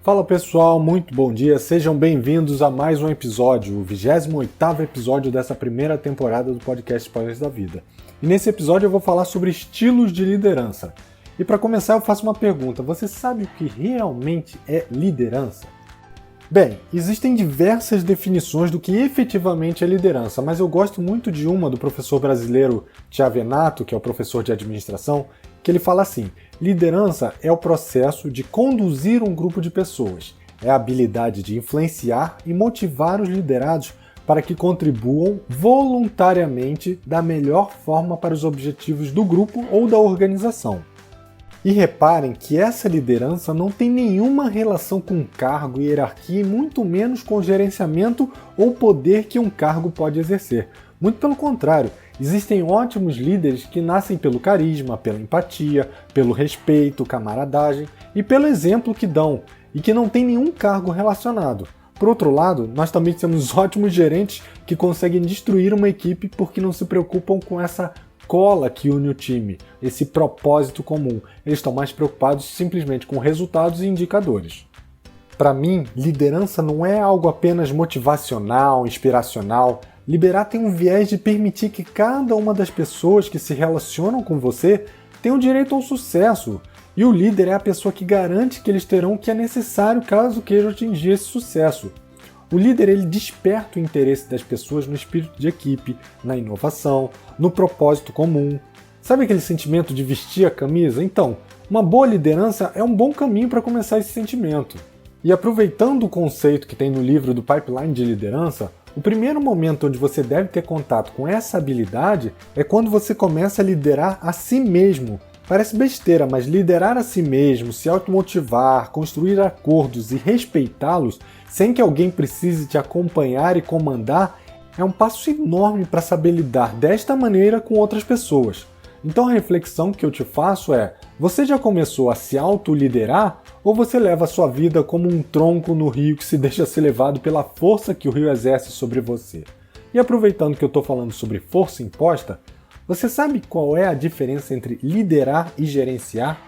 Fala pessoal, muito bom dia, sejam bem-vindos a mais um episódio, o 28º episódio dessa primeira temporada do podcast Spoilers da Vida. E nesse episódio eu vou falar sobre estilos de liderança. E para começar eu faço uma pergunta, você sabe o que realmente é liderança? Bem, existem diversas definições do que efetivamente é liderança, mas eu gosto muito de uma do professor brasileiro Chiavenato, que é o professor de administração, que ele fala assim: liderança é o processo de conduzir um grupo de pessoas, é a habilidade de influenciar e motivar os liderados para que contribuam voluntariamente da melhor forma para os objetivos do grupo ou da organização. E reparem que essa liderança não tem nenhuma relação com cargo, hierarquia e muito menos com gerenciamento ou poder que um cargo pode exercer. Muito pelo contrário, existem ótimos líderes que nascem pelo carisma, pela empatia, pelo respeito, camaradagem e pelo exemplo que dão, e que não tem nenhum cargo relacionado. Por outro lado, nós também temos ótimos gerentes que conseguem destruir uma equipe porque não se preocupam com essa cola que une o time, esse propósito comum. Eles estão mais preocupados simplesmente com resultados e indicadores. Para mim, liderança não é algo apenas motivacional, inspiracional. Liderar tem um viés de permitir que cada uma das pessoas que se relacionam com você tenha o direito ao sucesso. E o líder é a pessoa que garante que eles terão o que é necessário caso queiram atingir esse sucesso. O líder ele desperta o interesse das pessoas no espírito de equipe, na inovação, no propósito comum. Sabe aquele sentimento de vestir a camisa? Então, uma boa liderança é um bom caminho para começar esse sentimento. E aproveitando o conceito que tem no livro do Pipeline de Liderança, o primeiro momento onde você deve ter contato com essa habilidade é quando você começa a liderar a si mesmo. Parece besteira, mas liderar a si mesmo, se automotivar, construir acordos e respeitá-los sem que alguém precise te acompanhar e comandar é um passo enorme para saber lidar desta maneira com outras pessoas. Então a reflexão que eu te faço é: você já começou a se autoliderar ou você leva a sua vida como um tronco no rio que se deixa ser levado pela força que o rio exerce sobre você? E aproveitando que eu estou falando sobre força imposta, você sabe qual é a diferença entre liderar e gerenciar?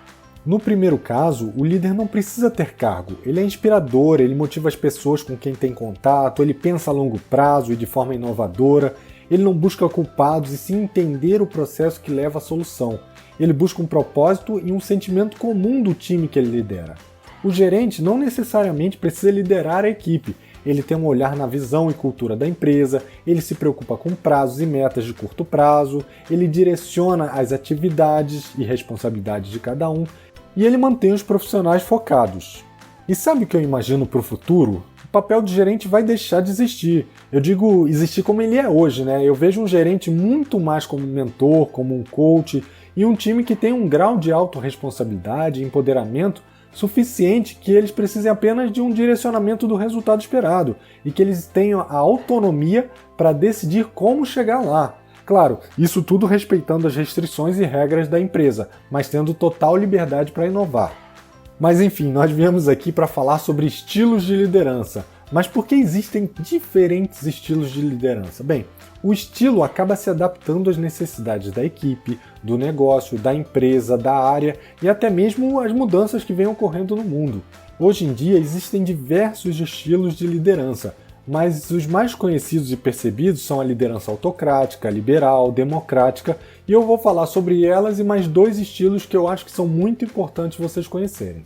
No primeiro caso, o líder não precisa ter cargo, ele é inspirador, ele motiva as pessoas com quem tem contato, ele pensa a longo prazo e de forma inovadora, ele não busca culpados e sim entender o processo que leva à solução. Ele busca um propósito e um sentimento comum do time que ele lidera. O gerente não necessariamente precisa liderar a equipe, ele tem um olhar na visão e cultura da empresa, ele se preocupa com prazos e metas de curto prazo, ele direciona as atividades e responsabilidades de cada um e ele mantém os profissionais focados. E sabe o que eu imagino para o futuro? O papel de gerente vai deixar de existir. Eu digo existir como ele é hoje, né? Eu vejo um gerente muito mais como um mentor, como um coach e um time que tem um grau de autorresponsabilidade e empoderamento suficiente que eles precisem apenas de um direcionamento do resultado esperado e que eles tenham a autonomia para decidir como chegar lá. Claro, isso tudo respeitando as restrições e regras da empresa, mas tendo total liberdade para inovar. Mas enfim, nós viemos aqui para falar sobre estilos de liderança. Mas por que existem diferentes estilos de liderança? Bem, o estilo acaba se adaptando às necessidades da equipe, do negócio, da empresa, da área e até mesmo às mudanças que vêm ocorrendo no mundo. Hoje em dia existem diversos estilos de liderança, mas os mais conhecidos e percebidos são a liderança autocrática, liberal, democrática, e eu vou falar sobre elas e mais dois estilos que eu acho que são muito importantes vocês conhecerem.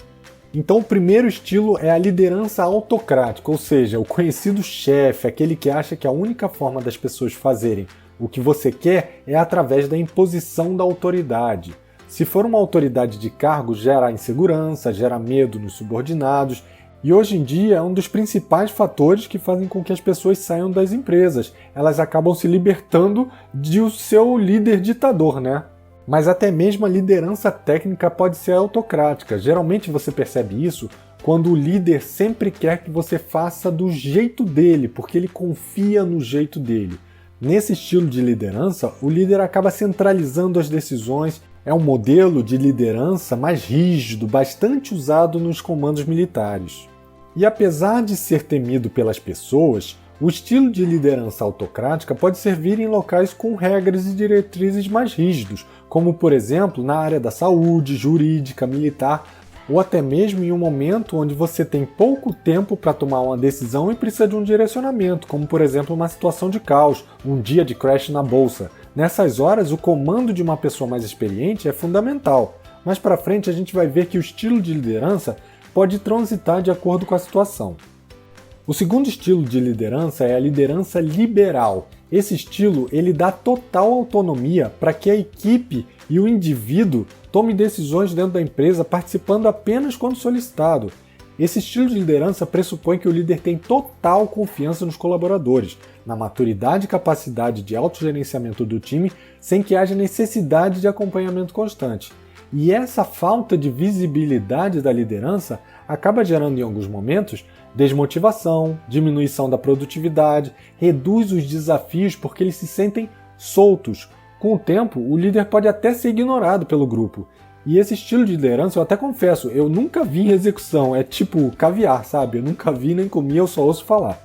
Então o primeiro estilo é a liderança autocrática, ou seja, o conhecido chefe, aquele que acha que a única forma das pessoas fazerem o que você quer é através da imposição da autoridade. Se for uma autoridade de cargo, gera insegurança, gera medo nos subordinados, e hoje em dia é um dos principais fatores que fazem com que as pessoas saiam das empresas. Elas acabam se libertando de seu líder ditador, né? Mas até mesmo a liderança técnica pode ser autocrática. Geralmente você percebe isso quando o líder sempre quer que você faça do jeito dele, porque ele confia no jeito dele. Nesse estilo de liderança, o líder acaba centralizando as decisões. É um modelo de liderança mais rígido, bastante usado nos comandos militares. E apesar de ser temido pelas pessoas, o estilo de liderança autocrática pode servir em locais com regras e diretrizes mais rígidos, como por exemplo na área da saúde, jurídica, militar, ou até mesmo em um momento onde você tem pouco tempo para tomar uma decisão e precisa de um direcionamento, como por exemplo uma situação de caos, um dia de crash na bolsa. Nessas horas, o comando de uma pessoa mais experiente é fundamental. Mais para frente a gente vai ver que o estilo de liderança pode transitar de acordo com a situação. O segundo estilo de liderança é a liderança liberal. Esse estilo ele dá total autonomia para que a equipe e o indivíduo tome decisões dentro da empresa participando apenas quando solicitado. Esse estilo de liderança pressupõe que o líder tem total confiança nos colaboradores, na maturidade e capacidade de autogerenciamento do time, sem que haja necessidade de acompanhamento constante. E essa falta de visibilidade da liderança acaba gerando em alguns momentos desmotivação, diminuição da produtividade, reduz os desafios porque eles se sentem soltos. Com o tempo, o líder pode até ser ignorado pelo grupo. E esse estilo de liderança, eu até confesso, eu nunca vi em execução, é tipo caviar, sabe? Eu nunca vi nem comi, eu só ouço falar.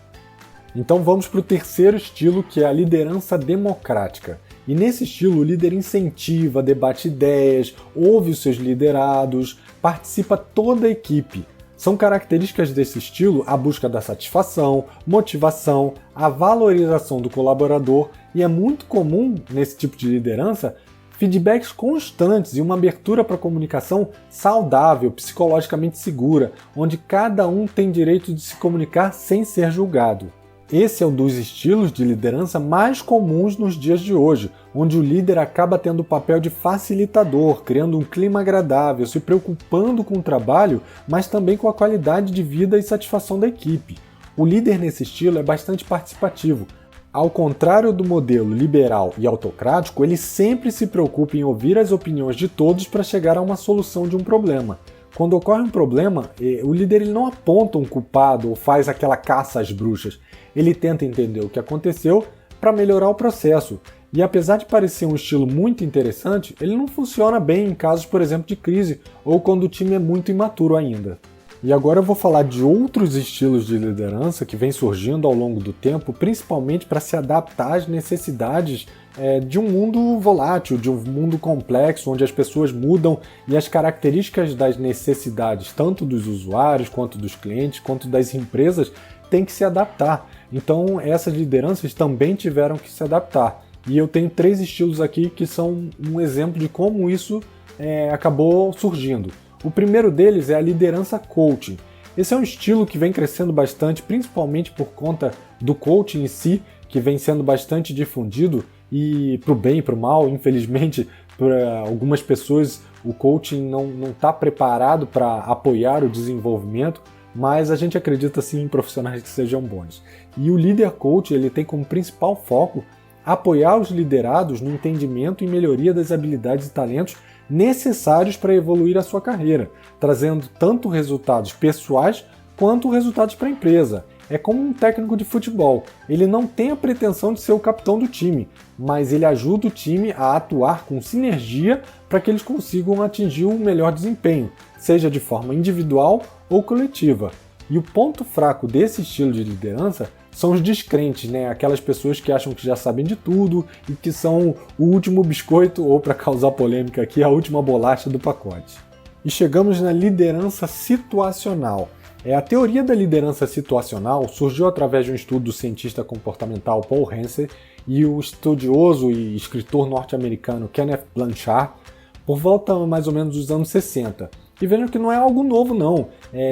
Então vamos para o terceiro estilo, que é a liderança democrática. E nesse estilo, o líder incentiva, debate ideias, ouve os seus liderados, participa toda a equipe. São características desse estilo a busca da satisfação, motivação, a valorização do colaborador, e é muito comum nesse tipo de liderança feedbacks constantes e uma abertura para a comunicação saudável, psicologicamente segura, onde cada um tem direito de se comunicar sem ser julgado. Esse é um dos estilos de liderança mais comuns nos dias de hoje, onde o líder acaba tendo o papel de facilitador, criando um clima agradável, se preocupando com o trabalho, mas também com a qualidade de vida e satisfação da equipe. O líder nesse estilo é bastante participativo. Ao contrário do modelo liberal e autocrático, ele sempre se preocupa em ouvir as opiniões de todos para chegar a uma solução de um problema. Quando ocorre um problema, o líder ele não aponta um culpado ou faz aquela caça às bruxas. Ele tenta entender o que aconteceu para melhorar o processo. E apesar de parecer um estilo muito interessante, ele não funciona bem em casos, por exemplo, de crise ou quando o time é muito imaturo ainda. E agora eu vou falar de outros estilos de liderança que vêm surgindo ao longo do tempo, principalmente para se adaptar às necessidades de um mundo volátil, de um mundo complexo, onde as pessoas mudam e as características das necessidades, tanto dos usuários, quanto dos clientes, quanto das empresas, têm que se adaptar. Então essas lideranças também tiveram que se adaptar. E eu tenho 3 estilos aqui que são um exemplo de como isso acabou surgindo. O primeiro deles é a liderança coaching. Esse é um estilo que vem crescendo bastante, principalmente por conta do coaching em si, que vem sendo bastante difundido, e para o bem e para o mal, infelizmente, para algumas pessoas o coaching não está preparado para apoiar o desenvolvimento, mas a gente acredita sim em profissionais que sejam bons. E o líder coach ele tem como principal foco apoiar os liderados no entendimento e melhoria das habilidades e talentos necessários para evoluir a sua carreira, trazendo tanto resultados pessoais quanto resultados para a empresa. É como um técnico de futebol, ele não tem a pretensão de ser o capitão do time, mas ele ajuda o time a atuar com sinergia para que eles consigam atingir um melhor desempenho, seja de forma individual ou coletiva. E o ponto fraco desse estilo de liderança são os descrentes, né? Aquelas pessoas que acham que já sabem de tudo e que são o último biscoito, ou para causar polêmica aqui, a última bolacha do pacote. E chegamos na liderança situacional. A teoria da liderança situacional surgiu através de um estudo do cientista comportamental Paul Hansen e o estudioso e escritor norte-americano Kenneth Blanchard por volta mais ou menos dos anos 60. E vejam que não é algo novo não.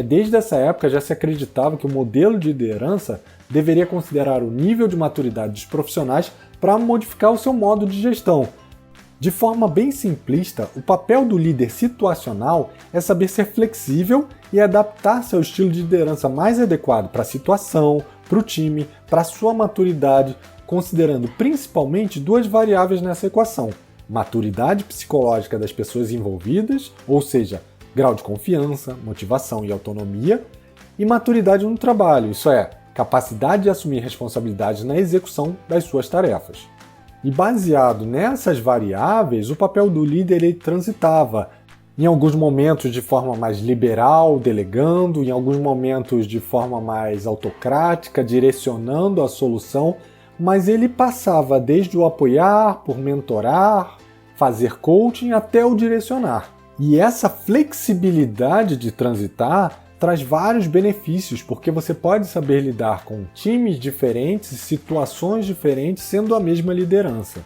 Desde essa época já se acreditava que o modelo de liderança deveria considerar o nível de maturidade dos profissionais para modificar o seu modo de gestão. De forma bem simplista, o papel do líder situacional é saber ser flexível e adaptar-se ao estilo de liderança mais adequado para a situação, para o time, para a sua maturidade, considerando principalmente 2 variáveis nessa equação: maturidade psicológica das pessoas envolvidas, ou seja, grau de confiança, motivação e autonomia, e maturidade no trabalho, isso é, capacidade de assumir responsabilidades na execução das suas tarefas. E baseado nessas variáveis, o papel do líder ele transitava, em alguns momentos de forma mais liberal, delegando, em alguns momentos de forma mais autocrática, direcionando a solução, mas ele passava desde o apoiar, por mentorar, fazer coaching, até o direcionar. E essa flexibilidade de transitar traz vários benefícios, porque você pode saber lidar com times diferentes e situações diferentes sendo a mesma liderança.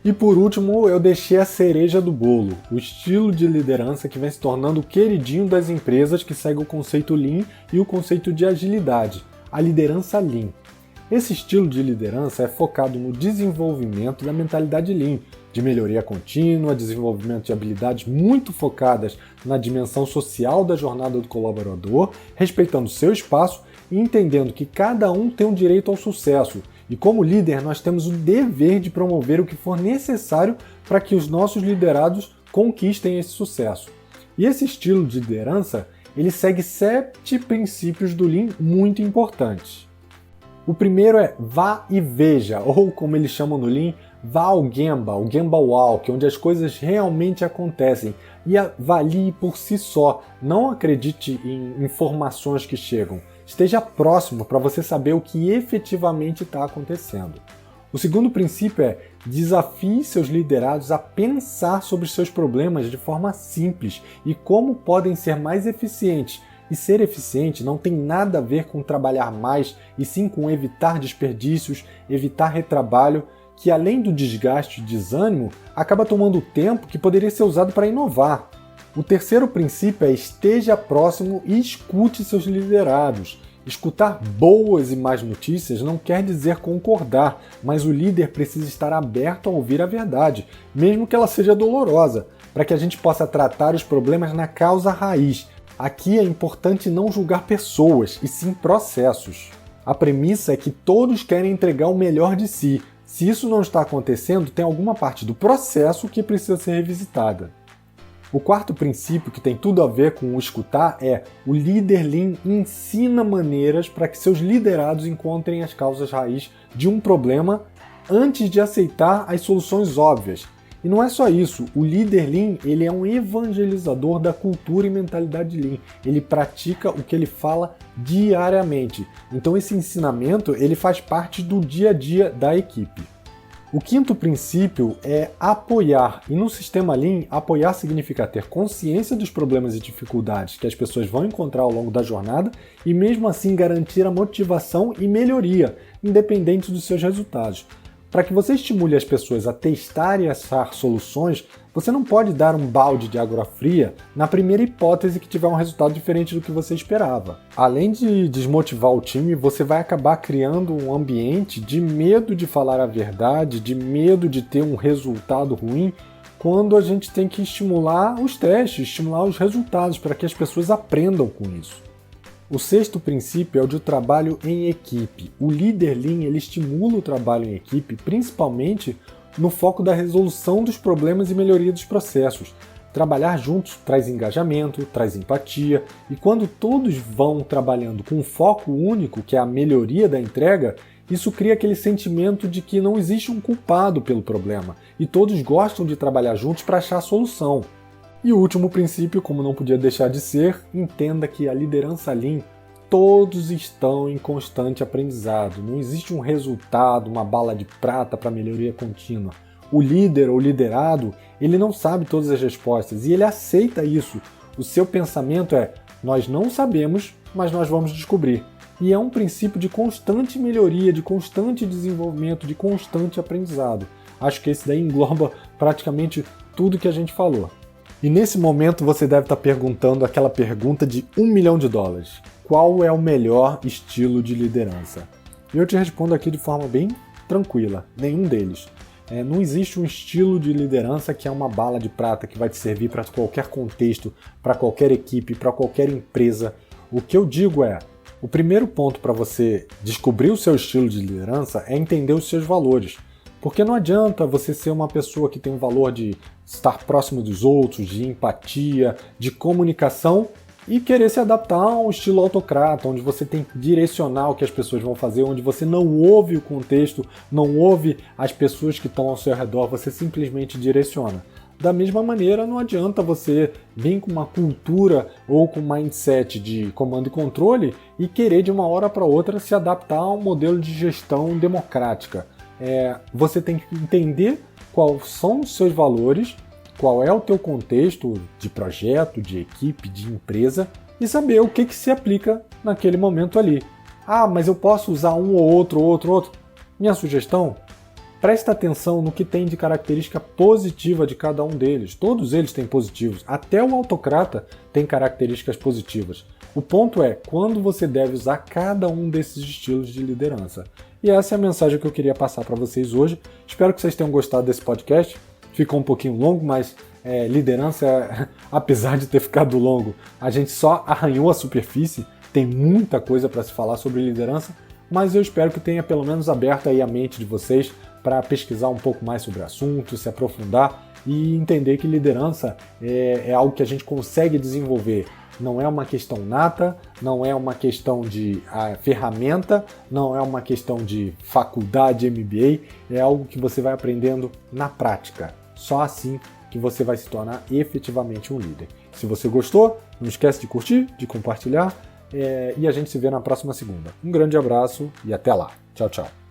E por último, eu deixei a cereja do bolo, o estilo de liderança que vem se tornando o queridinho das empresas que segue o conceito Lean e o conceito de agilidade, a liderança Lean. Esse estilo de liderança é focado no desenvolvimento da mentalidade Lean, de melhoria contínua, desenvolvimento de habilidades muito focadas na dimensão social da jornada do colaborador, respeitando seu espaço e entendendo que cada um tem um direito ao sucesso. E como líder, nós temos o dever de promover o que for necessário para que os nossos liderados conquistem esse sucesso. E esse estilo de liderança, ele segue 7 princípios do Lean muito importantes. O primeiro é vá e veja, ou como eles chamam no Lean, vá ao Gemba, o Gemba Walk, onde as coisas realmente acontecem, e avalie por si só. Não acredite em informações que chegam. Esteja próximo para você saber o que efetivamente está acontecendo. O segundo princípio é desafie seus liderados a pensar sobre seus problemas de forma simples e como podem ser mais eficientes. E ser eficiente não tem nada a ver com trabalhar mais, e sim com evitar desperdícios, evitar retrabalho, que além do desgaste e desânimo, acaba tomando tempo que poderia ser usado para inovar. O terceiro princípio é esteja próximo e escute seus liderados. Escutar boas e más notícias não quer dizer concordar, mas o líder precisa estar aberto a ouvir a verdade, mesmo que ela seja dolorosa, para que a gente possa tratar os problemas na causa raiz. Aqui é importante não julgar pessoas, e sim processos. A premissa é que todos querem entregar o melhor de si. Se isso não está acontecendo, tem alguma parte do processo que precisa ser revisitada. O quarto princípio, que tem tudo a ver com o escutar, é o líder Lean ensina maneiras para que seus liderados encontrem as causas raiz de um problema antes de aceitar as soluções óbvias. E não é só isso, o líder Lean ele é um evangelizador da cultura e mentalidade Lean. Ele pratica o que ele fala diariamente. Então esse ensinamento ele faz parte do dia a dia da equipe. O quinto princípio é apoiar. E no sistema Lean, apoiar significa ter consciência dos problemas e dificuldades que as pessoas vão encontrar ao longo da jornada e mesmo assim garantir a motivação e melhoria, independente dos seus resultados. Para que você estimule as pessoas a testar e achar soluções, você não pode dar um balde de água fria na primeira hipótese que tiver um resultado diferente do que você esperava. Além de desmotivar o time, você vai acabar criando um ambiente de medo de falar a verdade, de medo de ter um resultado ruim, quando a gente tem que estimular os testes, estimular os resultados, para que as pessoas aprendam com isso. O sexto princípio é o de trabalho em equipe. O líder Lean ele estimula o trabalho em equipe, principalmente no foco da resolução dos problemas e melhoria dos processos. Trabalhar juntos traz engajamento, traz empatia, e quando todos vão trabalhando com um foco único, que é a melhoria da entrega, isso cria aquele sentimento de que não existe um culpado pelo problema, e todos gostam de trabalhar juntos para achar a solução. E o último princípio, como não podia deixar de ser, entenda que a liderança Lean, todos estão em constante aprendizado. Não existe um resultado, uma bala de prata para melhoria contínua. O líder ou liderado, ele não sabe todas as respostas e ele aceita isso. O seu pensamento é, nós não sabemos, mas nós vamos descobrir. E é um princípio de constante melhoria, de constante desenvolvimento, de constante aprendizado. Acho que esse daí engloba praticamente tudo que a gente falou. E nesse momento você deve estar perguntando aquela pergunta de $1 milhão. Qual é o melhor estilo de liderança? E eu te respondo aqui de forma bem tranquila, nenhum deles. Não existe um estilo de liderança que é uma bala de prata que vai te servir para qualquer contexto, para qualquer equipe, para qualquer empresa. O que eu digo é, o primeiro ponto para você descobrir o seu estilo de liderança é entender os seus valores. Porque não adianta você ser uma pessoa que tem um valor de estar próximo dos outros, de empatia, de comunicação e querer se adaptar a um estilo autocrata, onde você tem que direcionar o que as pessoas vão fazer, onde você não ouve o contexto, não ouve as pessoas que estão ao seu redor, você simplesmente direciona. Da mesma maneira, não adianta você vir com uma cultura ou com um mindset de comando e controle e querer de uma hora para outra se adaptar a um modelo de gestão democrática. Você tem que entender quais são os seus valores, qual é o teu contexto de projeto, de equipe, de empresa e saber o que se aplica naquele momento ali. Ah, mas eu posso usar um ou outro. Minha sugestão, presta atenção no que tem de característica positiva de cada um deles. Todos eles têm positivos. Até o autocrata tem características positivas. O ponto é quando você deve usar cada um desses estilos de liderança. E essa é a mensagem que eu queria passar para vocês hoje. Espero que vocês tenham gostado desse podcast. Ficou um pouquinho longo, mas liderança, apesar de ter ficado longo, a gente só arranhou a superfície. Tem muita coisa para se falar sobre liderança, mas eu espero que tenha pelo menos aberto aí a mente de vocês para pesquisar um pouco mais sobre o assunto, se aprofundar e entender que liderança é algo que a gente consegue desenvolver. Não é uma questão nata, não é uma questão de ferramenta, não é uma questão de faculdade, MBA, é algo que você vai aprendendo na prática. Só assim que você vai se tornar efetivamente um líder. Se você gostou, não esquece de curtir, de compartilhar e a gente se vê na próxima segunda. Um grande abraço e até lá. Tchau, tchau.